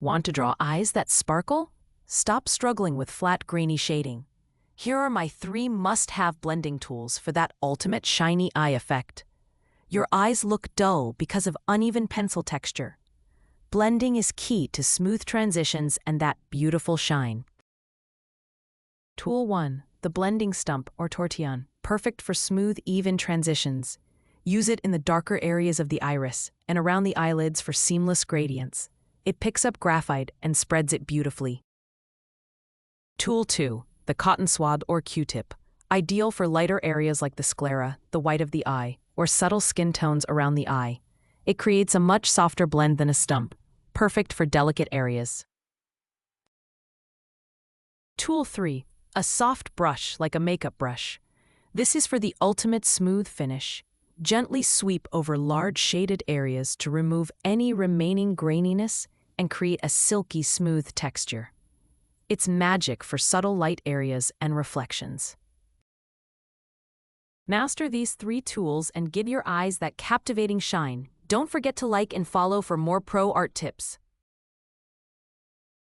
Want to draw eyes that sparkle? Stop struggling with flat, grainy shading. Here are my 3 must-have blending tools for that ultimate shiny eye effect. Your eyes look dull because of uneven pencil texture. Blending is key to smooth transitions and that beautiful shine. Tool 1. The Blending Stump or Tortillon, perfect for smooth, even transitions. Use it in the darker areas of the iris and around the eyelids for seamless gradients. It picks up graphite and spreads it beautifully. Tool 2. The Cotton Swab or Q-tip, ideal for lighter areas like the sclera, the white of the eye, or subtle skin tones around the eye. It creates a much softer blend than a stump, perfect for delicate areas. Tool 3. A soft brush like a makeup brush. This is for the ultimate smooth finish. Gently sweep over large shaded areas to remove any remaining graininess and create a silky smooth texture. It's magic for subtle light areas and reflections. Master these 3 tools and give your eyes that captivating shine. Don't forget to like and follow for more pro art tips.